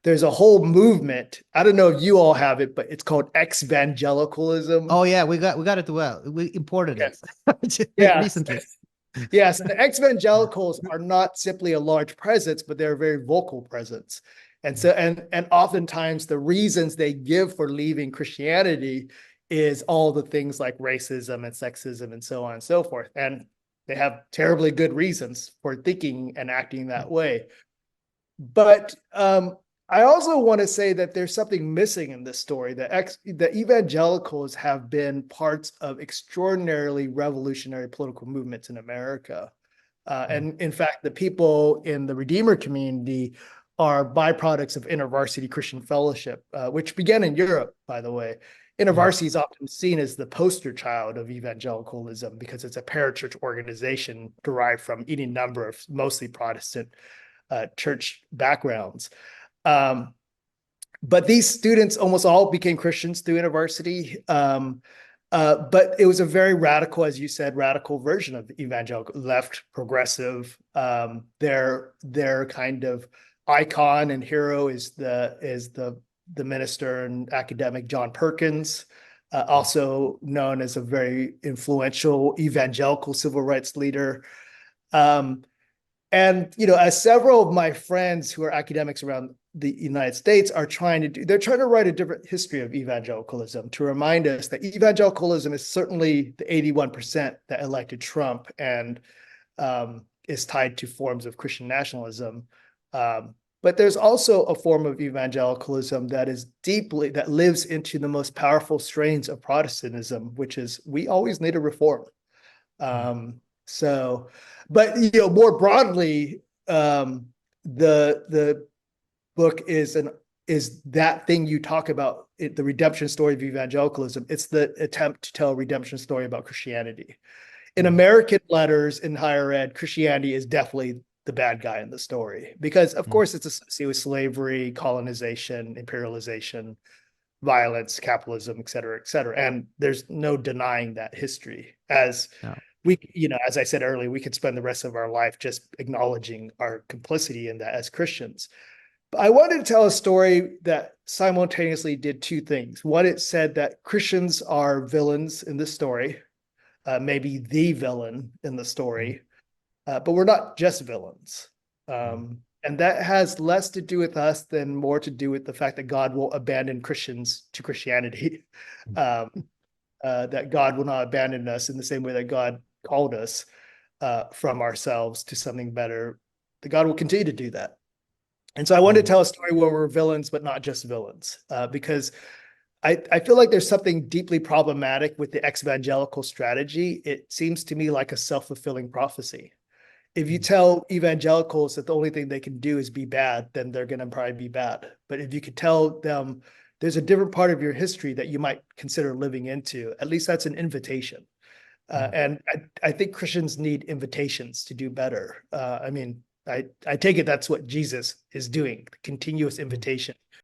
there's a whole movement. I don't know if you all have it, but it's called ex-evangelicalism. Oh yeah, we got it well. We imported Okay. it Yeah. recently. Yes, and the ex-evangelicals are not simply a large presence, but they're a very vocal presence. And so, and oftentimes the reasons they give for leaving Christianity is all the things like racism and sexism and so on and so forth. And they have terribly good reasons for thinking and acting that way. But I also want to say that there's something missing in this story. The evangelicals have been parts of extraordinarily revolutionary political movements in America. And in fact, the people in the Redeemer community are byproducts of InterVarsity Christian Fellowship, which began in Europe, by the way. InterVarsity is often seen as the poster child of evangelicalism because it's a parachurch organization derived from any number of mostly Protestant church backgrounds. Um, but these students almost all became Christians through InterVarsity. But it was a very radical, as you said, radical version of evangelical, left, progressive. Their kind of icon and hero is the minister and academic John Perkins, also known as a very influential evangelical civil rights leader. Um, and, as several of my friends who are academics around the United States are they're trying to write a different history of evangelicalism to remind us that evangelicalism is certainly the 81% that elected Trump and is tied to forms of Christian nationalism. But there's also a form of evangelicalism that lives into the most powerful strains of Protestantism, which is we always need a reform. So, but more broadly, the book is that thing you talk about, the redemption story of evangelicalism. It's the attempt to tell a redemption story about Christianity. In American letters in higher ed, Christianity is definitely the bad guy in the story because, of course, it's associated with slavery, colonization, imperialization, violence, capitalism, et cetera, et cetera. And there's no denying that history. Yeah. As I said earlier, we could spend the rest of our life just acknowledging our complicity in that as Christians. But I wanted to tell a story that simultaneously did two things. One, it said that Christians are villains in this story, maybe the villain in the story, but we're not just villains. And that has less to do with us than more to do with the fact that God will abandon Christians to Christianity. That God will not abandon us in the same way that God called us from ourselves to something better. That God will continue to do that. And so I wanted to tell a story where we're villains, but not just villains, because I feel like there's something deeply problematic with the ex-evangelical strategy. It seems to me like a self-fulfilling prophecy. If you tell evangelicals that the only thing they can do is be bad, then they're going to probably be bad. But if you could tell them there's a different part of your history that you might consider living into, at least that's an invitation. And I think Christians need invitations to do better. I take it that's what Jesus is doing, continuous invitation.